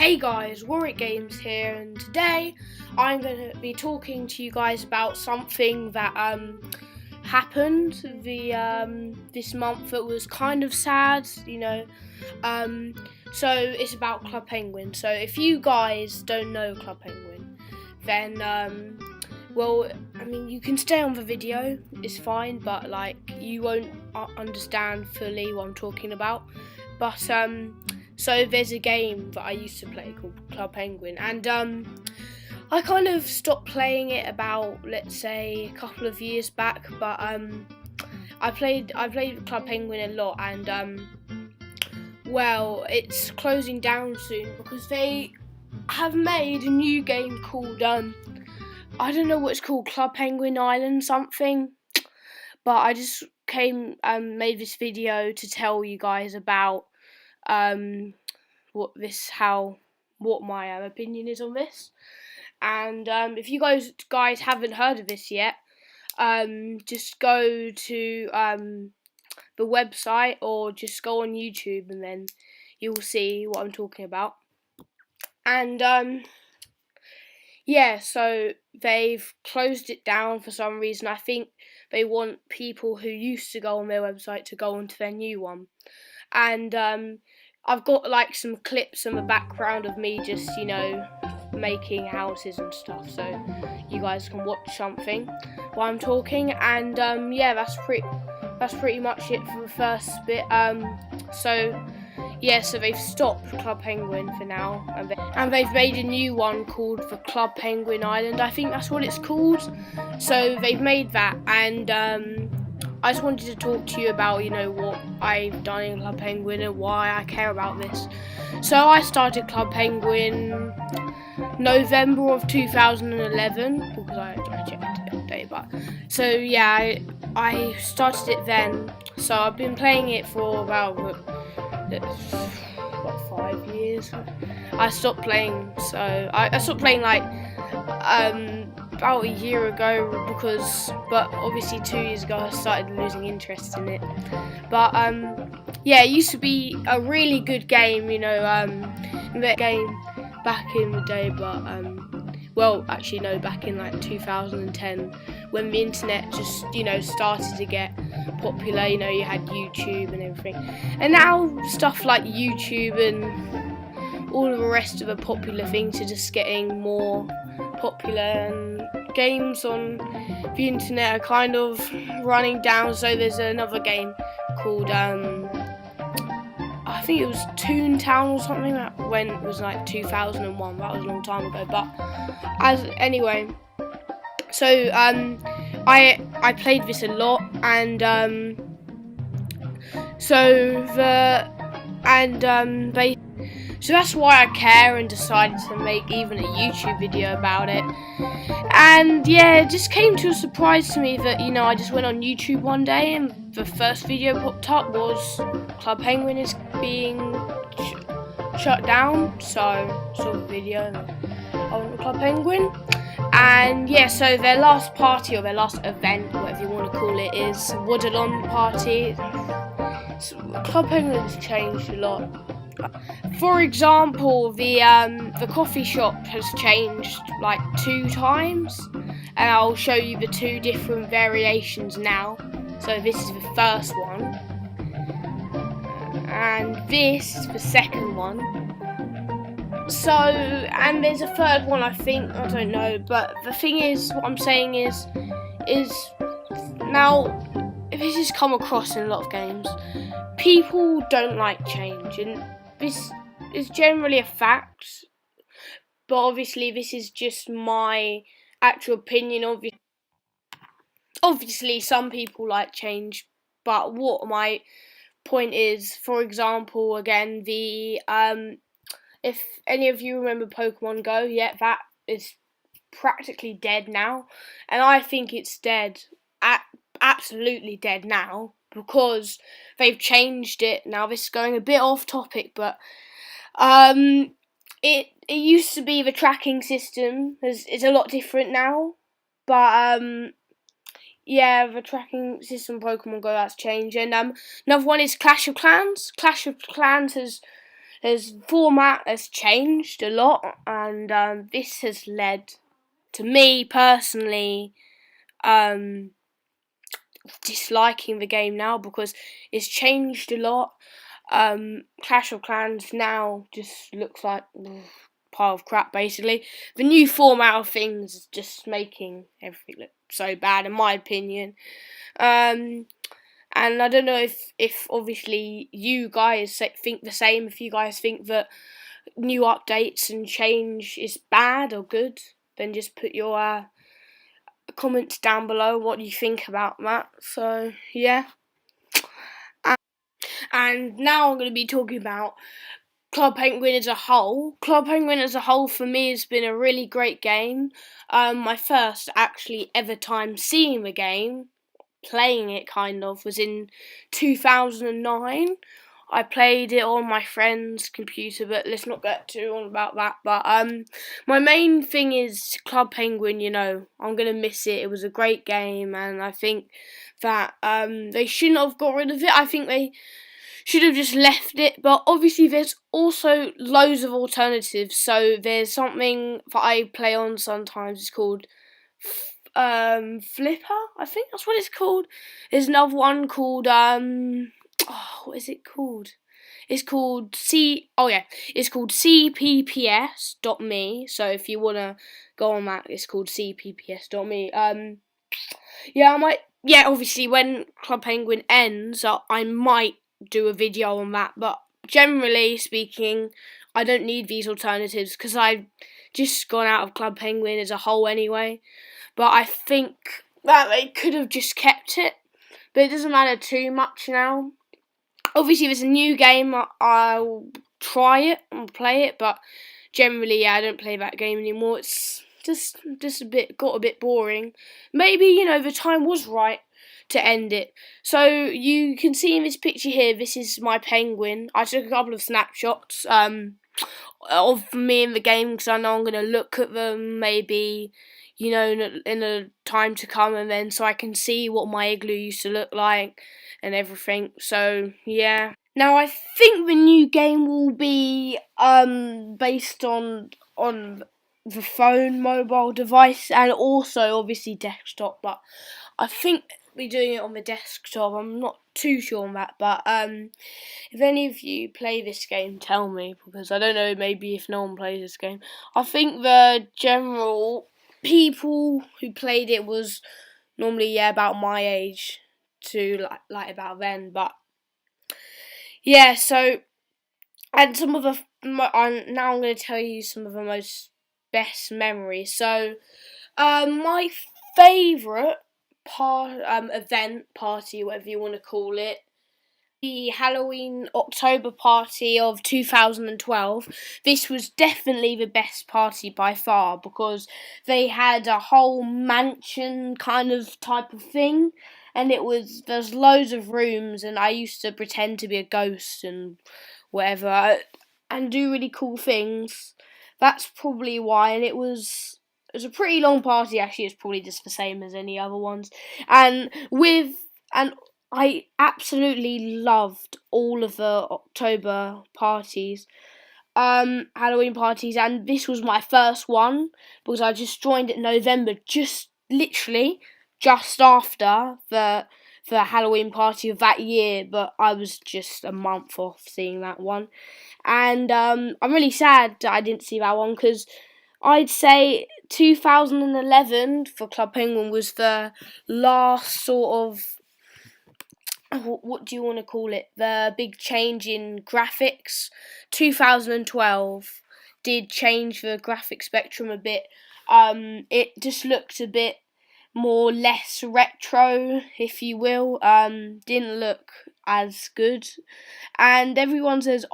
Hey guys, Warwick Games here, and today I'm going to be talking to you guys about something that happened this month. It was kind of sad, so it's about Club Penguin. So if you guys don't know Club Penguin, then you can stay on the video, it's fine, but you won't understand fully what I'm talking about. But so there's a game that I used to play called Club Penguin, and I kind of stopped playing it about, let's say, a couple of years back. But I played Club Penguin a lot, and it's closing down soon because they have made a new game called I don't know what it's called, Club Penguin Island something. But I just made this video to tell you guys about what my opinion is on this. And if you guys haven't heard of this yet, just go to the website or just go on YouTube, and then you'll see what I'm talking about. And so they've closed it down for some reason. I think they want people who used to go on their website to go onto their new one. And I've got some clips in the background of me just, making houses and stuff, so you guys can watch something while I'm talking. And that's pretty much it for the first bit. So they've stopped Club Penguin for now, and they've made a new one called the Club Penguin Island. I think that's what it's called. So they've made that, and I just wanted to talk to you about, what I've done in Club Penguin and why I care about this. So I started Club Penguin November of 2011 because I checked the update. But so yeah, I started it then. So I've been playing it for about 5 years. I stopped playing. So I stopped playing about a year ago but obviously 2 years ago I started losing interest in it. But it used to be a really good game, that game back in the day. But back in 2010, when the internet just started to get popular. You had YouTube and everything, and now stuff like YouTube and all of the rest of the popular things are just getting more popular, and games on the internet are kind of running down. So there's another game called I think it was Toontown or something, that when it was 2001. That was a long time ago. But so I played this a lot, and so that's why I care and decided to make even a YouTube video about it. And it just came to a surprise to me that, I just went on YouTube one day and the first video popped up was Club Penguin is being shut down. So I saw the video on Club Penguin. And so their last party, or their last event, whatever you want to call it, is Woodalon Party. So Club Penguin's changed a lot. For example, the coffee shop has changed 2 times, and I'll show you the 2 different variations now. So this is the first one, and this is the second one. So, and there's a third one, I think, I don't know. But the thing is, what I'm saying is now, this has come across in a lot of games, people don't like change, and this is generally a fact, but obviously this is just my actual opinion. Obviously some people like change, but what my point is, for example, again, if any of you remember Pokemon Go, that is practically dead now, and I think it's dead, absolutely dead now, because they've changed it. Now this is going a bit off topic, but it used to be the tracking system is a lot different now, but the tracking system Pokemon Go, that's changed. And another one is Clash of Clans. Clash of Clans has His format has changed a lot, and this has led to me personally disliking the game now because it's changed a lot. Clash of Clans now just looks like a pile of crap, basically. The new format of things is just making everything look so bad, in my opinion. And I don't know if obviously you guys think the same, if you guys think that new updates and change is bad or good, then just put your comments down below what you think about that. So, yeah. And now I'm going to be talking about Club Penguin as a whole. Club Penguin as a whole for me has been a really great game. My first actually ever time seeing the game, playing it kind of, was in 2009. I played it on my friend's computer, but let's not get too on about that. But my main thing is Club Penguin. You know, I'm gonna miss it. It was a great game, and I think that they shouldn't have got rid of it. I think they should have just left it. But obviously, there's also loads of alternatives. So there's something that I play on sometimes. It's called Flipper. I think that's what it's called. There's another one called what is it called? It's called it's called cpps.me. So if you wanna go on that, it's called cpps.me. Obviously when Club Penguin ends, I might do a video on that, but generally speaking, I don't need these alternatives because I've just gone out of Club Penguin as a whole anyway. But I think that they could have just kept it, but it doesn't matter too much now. Obviously, if it's a new game, I'll try it and play it, but generally, I don't play that game anymore. It's just got a bit boring. Maybe, the time was right to end it. So, you can see in this picture here, this is my penguin. I took a couple of snapshots of me in the game because I know I'm going to look at them maybe, in a time to come, and then so I can see what my igloo used to look like and everything. So yeah. Now I think the new game will be based on the phone, mobile device, and also obviously desktop. But I think we're doing it on the desktop. I'm not too sure on that, but if any of you play this game, tell me, because I don't know. Maybe if no one plays this game, I think the general people who played it was normally about my age to like about then. But yeah, so and some of the now I'm going to tell you some of the most best memories. So my favourite event party, whatever you want to call it, the Halloween October party of 2012. This was definitely the best party by far because they had a whole mansion kind of type of thing, and there's loads of rooms, and I used to pretend to be a ghost and whatever and do really cool things. That's probably why, and it was a pretty long party actually. It's probably just the same as any other ones, and I absolutely loved all of the October parties, Halloween parties, and this was my first one because I just joined it in November, just literally just after the Halloween party of that year, but I was just a month off seeing that one, and I'm really sad that I didn't see that one because I'd say 2011 for Club Penguin was the last sort of, what do you want to call it, the big change in graphics. 2012 did change the graphic spectrum a bit. It just looked a bit less retro, if you will. Didn't look as good. And everyone says,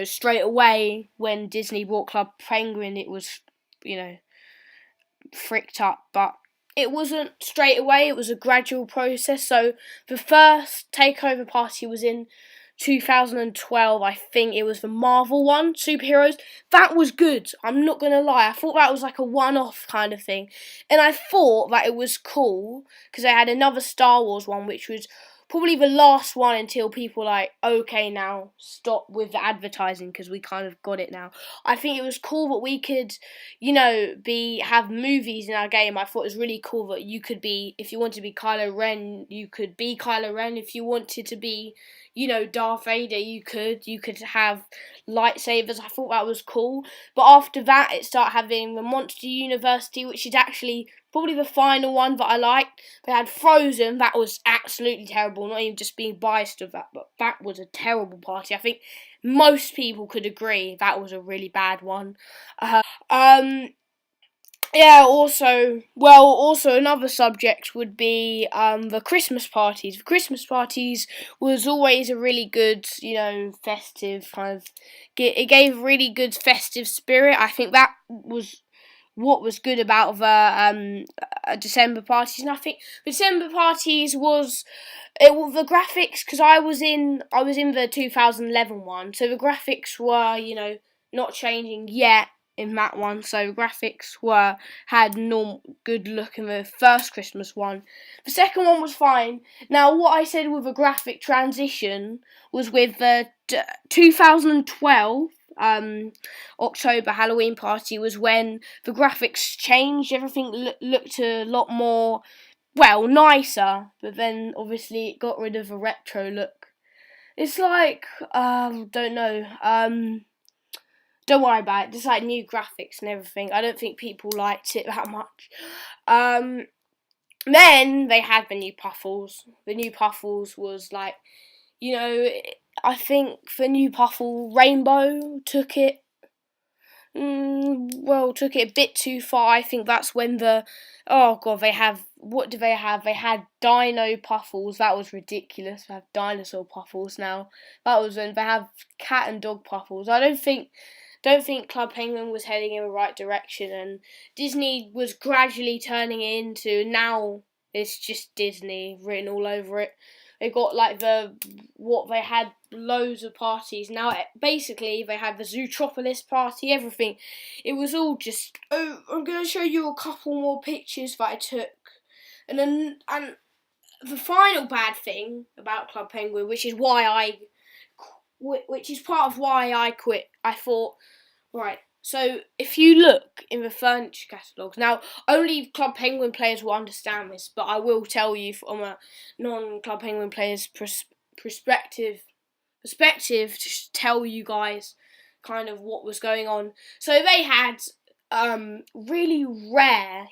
straight away when Disney bought Club Penguin, it was, fricked up, but it wasn't straight away, it was a gradual process. So the first takeover party was in 2012, I think it was the Marvel one, superheroes. That was good, I'm not gonna lie. I thought that was like a one-off kind of thing, and I thought that it was cool because they had another Star Wars one which was probably the last one until people like, okay, now stop with the advertising because we kind of got it now. I think it was cool that we could, have movies in our game. I thought it was really cool that you could be, if you wanted to be Kylo Ren, you could be Kylo Ren. If you wanted to be, Darth Vader, you could have lightsabers. I thought that was cool. But after that, it started having the Monster University, which is actually probably the final one that I liked. They had Frozen, that was absolutely terrible, not even just being biased of that, but that was a terrible party. I think most people could agree that was a really bad one. Yeah, also another subject would be the Christmas parties. The Christmas parties was always a really good, festive kind of. It gave really good festive spirit. I think that was what was good about the December parties, and I think the December parties was the graphics, because I was in the 2011 one, so the graphics were not changing yet in that one, so the graphics had normal good look in the first Christmas one. The second one was fine. Now, what I said with the graphic transition was with the 2012 October Halloween party was when the graphics changed. Everything looked a lot more, nicer, but then obviously it got rid of the retro look. It's like, don't know, don't worry about it, just like new graphics and everything. I don't think people liked it that much. Then they had the new Puffles. The new Puffles was like, I think the new Puffle Rainbow took it a bit too far. I think that's when what do they have? They had Dino Puffles. That was ridiculous. They have dinosaur Puffles now. That was when they have cat and dog Puffles. I don't think Club Penguin was heading in the right direction, and Disney was gradually turning it into, now it's just Disney written all over it. They got like they had loads of parties. Now basically they had the Zootropolis party, everything. It was all just, I'm going to show you a couple more pictures that I took. And the final bad thing about Club Penguin, which is part of why I quit. I thought, right, so if you look in the furniture catalogues, now only Club Penguin players will understand this, but I will tell you from a non-Club Penguin player's perspective to tell you guys kind of what was going on. So they had really rare,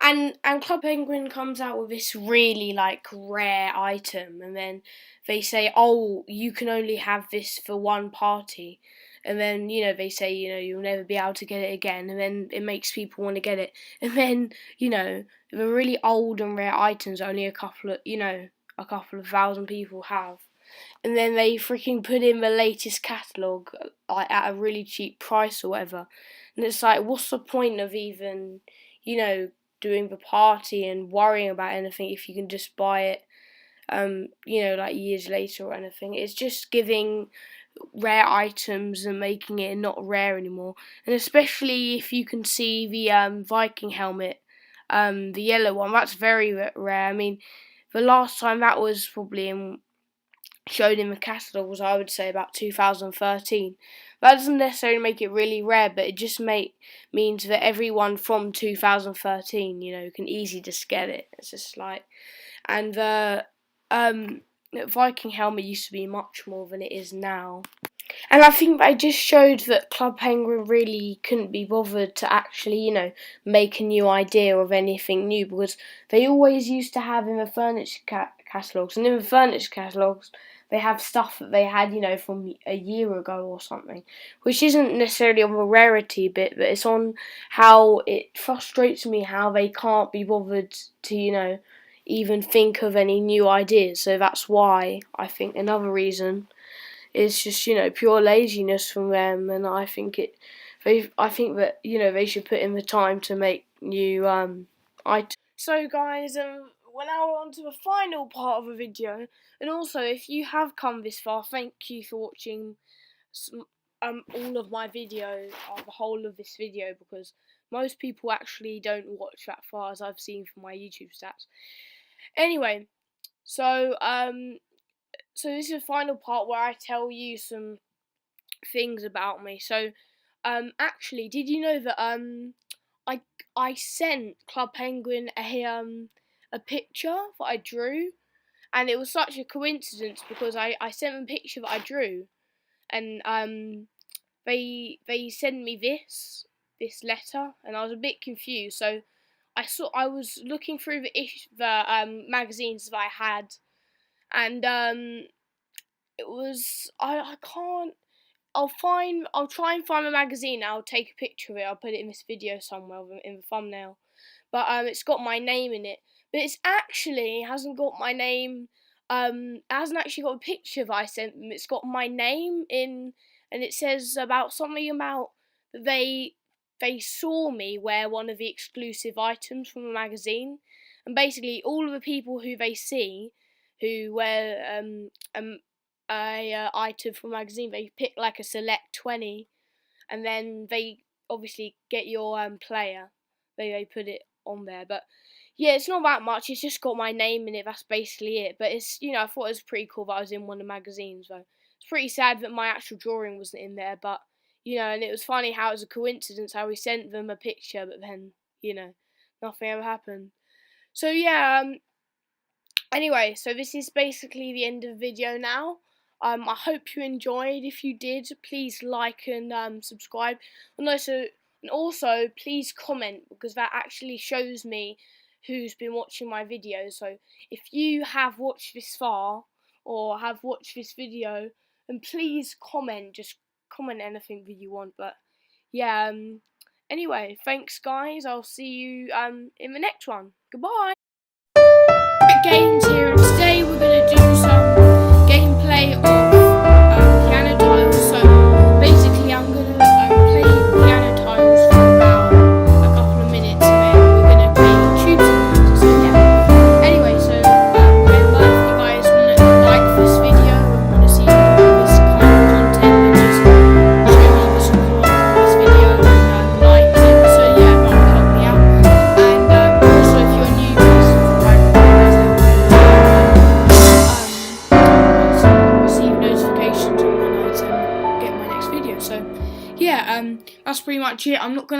and Club Penguin comes out with this really like rare item, and then they say, oh, you can only have this for one party. And then, they say, you'll never be able to get it again. And then it makes people want to get it. And then, the really old and rare items only a couple of thousand people have. And then they freaking put in the latest catalogue like at a really cheap price or whatever. And it's like, what's the point of even, doing the party and worrying about anything if you can just buy it, like years later or anything. It's just giving rare items and making it not rare anymore. And especially if you can see the Viking helmet, the yellow one, that's very rare. I mean, the last time that was probably showed in the catalogue was, I would say, about 2013. That doesn't necessarily make it really rare, but it just means that everyone from 2013, can easily just get it. It's just like, and the Viking helmet used to be much more than it is now. And I think they just showed that Club Penguin really couldn't be bothered to actually, make a new idea of anything new, because they always used to have in the furniture catalogues, and in the furniture catalogues they have stuff that they had, from a year ago or something, which isn't necessarily on the rarity bit, but it's on how it frustrates me how they can't be bothered to, even think of any new ideas. So that's why I think another reason is just, pure laziness from them, and I think that, they should put in the time to make new items. So guys, we're now on to the final part of the video, and also if you have come this far, thank you for watching all of my videos, or the whole of this video, because most people actually don't watch that far, as I've seen from my YouTube stats. Anyway, So so this is the final part where I tell you some things about me. So actually, did you know that I sent ClubPenguin a picture that I drew, and it was such a coincidence because I sent them a picture that I drew, and they sent me this letter, and I was a bit confused. So I was looking through the magazines that I had, and it was I can't. I'll try and find a magazine. I'll take a picture of it. I'll put it in this video somewhere in the thumbnail. But it's got my name in it. But it hasn't got my name. It hasn't actually got a picture that I sent them. It's got my name in, and it says something about they saw me wear one of the exclusive items from the magazine, and basically all of the people who they see who wear a item from a magazine, they pick like a select 20, and then they obviously get your player. They put it on there, but yeah, it's not that much. It's just got my name in it. That's basically it. But it's, I thought it was pretty cool that I was in one of the magazines. Though it's pretty sad that my actual drawing wasn't in there, but and it was funny how it was a coincidence how we sent them a picture, but then nothing ever happened. So yeah. Anyway, so this is basically the end of the video now. I hope you enjoyed. If you did, please like and subscribe. And also, please comment, because that actually shows me who's been watching my videos. So if you have watched this far or have watched this video, then please comment. Just comment anything that you want. But yeah. Anyway, thanks guys. I'll see you in the next one. Goodbye. Games here, and today we're going to do some gameplay of piano tiles. So basically I'm going to play piano tiles for about a couple of minutes, and then we're going to play tube simulator. So yeah, anyway, so remember, if you guys want to like this video and want to see more of this kind of content, then just show me the support of this video and like it. So yeah, that will help me out. And also, if you're new, please subscribe. Receive notifications on when I get my next video. So yeah, that's pretty much it. I'm not gonna